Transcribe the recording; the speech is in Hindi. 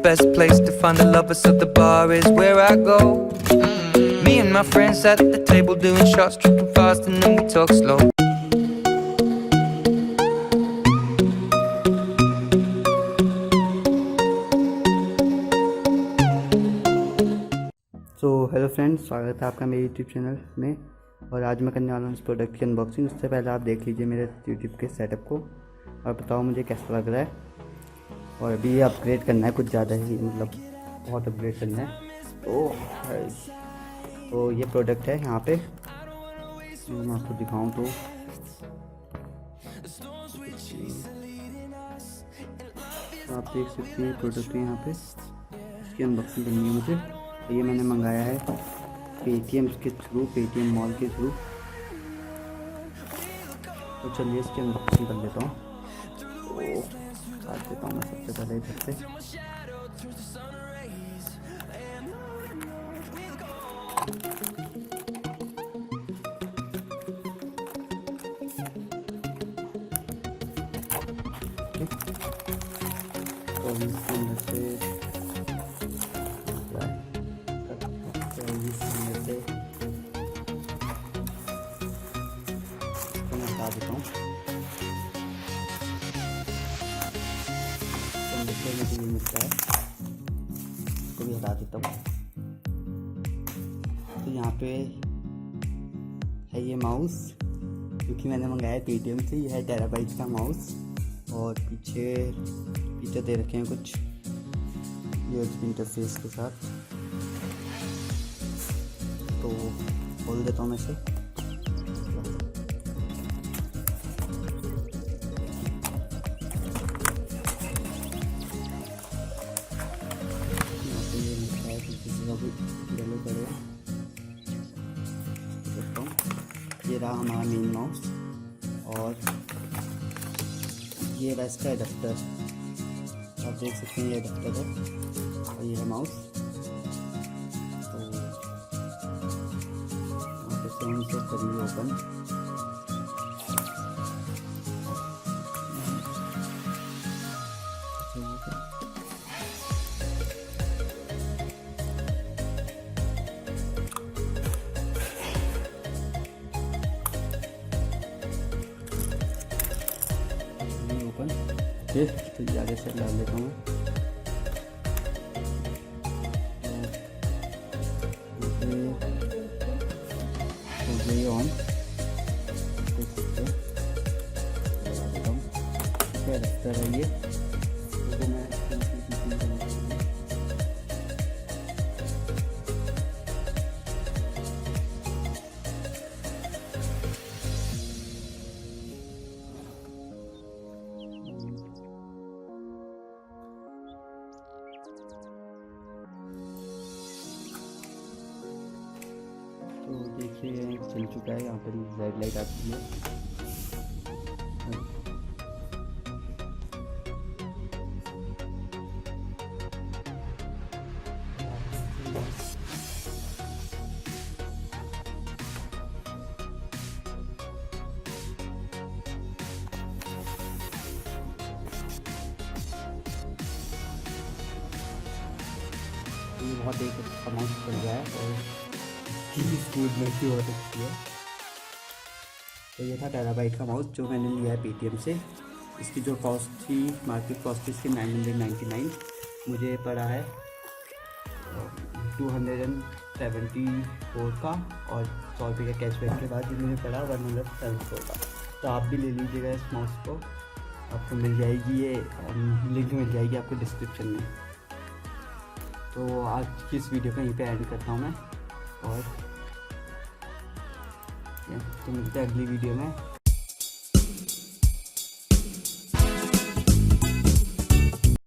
best place to find the lovers, so the bar is where I go. Me and my friends at the table doing shots, tripping fast and then we talk slow. So hello friends, स्वागत है आपका मेरे यूट्यूब चैनल में। और आज मैं करने वाला हूँ इस प्रोडक्ट की अनबॉक्सिंग। उससे पहले आप देख लीजिए मेरे यूट्यूब के सेटअप को और बताओ मुझे कैसा लग रहा है। और अभी ये अपग्रेड करना है, कुछ ज़्यादा ही, मतलब बहुत अपग्रेड करना है। तो ये प्रोडक्ट है यहाँ पे, मैं आपको दिखाऊँ तो आप देख सकते हैं प्रोडक्ट है यहाँ पे। इसकी अनबॉक्सिंग करनी है मुझे। ये मैंने मंगाया है पेटीएम के थ्रू, पेटीएम मॉल के थ्रू। तो चलिए इसकी अनबॉक्सिंग कर लेता हूँ। तो काट देता हूँ मैं सबसे पहले इधर से। तो इसके अंदर से हटा देता हूँ। तो मुझे ये मिलता है, इसको भी हटा देता हूँ। तो यहाँ पे है ये माउस, क्योंकि मैंने मंगाया है पेटीएम से। ये है टेराबाइट का माउस। और पीछे दे रखे हैं कुछ यूएसबी इंटरफेस के साथ। तो खोल देता हूँ मैं इसे। ये रहा हमारा मेन माउस और ये रहा इसका एडाप्टर। आप देख सकते हैं ये एडाप्टर है और ये है माउस। तो आप इसे हम से करिए ओपन। तो ज़्यादा से डाल देता हूँ। तो ये ऑन देख सकते हैं, लगा देता हूँ। क्या रखता है ये, तो मैं तो देखिए चल चुका है। यहाँ पर रेड लाइट आती है। ये बहुत एक अमाउंट चल रहा है और स्पीड में भी बहुत अच्छी है। तो ये था टेराबाइट का माउस जो मैंने लिया है पेटीएम से। इसकी जो कॉस्ट थी, मार्केट कॉस्ट थी इसकी 999। मुझे पड़ा है 274 का, और 100 रुपये का कैशबैक के बाद ये मुझे पड़ा 174 का। तो आप भी ले लीजिएगा इस माउस को, आपको मिल जाएगी, ये लिंक मिल जाएगी आपको डिस्क्रिप्शन में। तो आज की इस वीडियो को यहीं पे एंड करता हूँ मैं। और तो मिलते हैं अगली वीडियो में।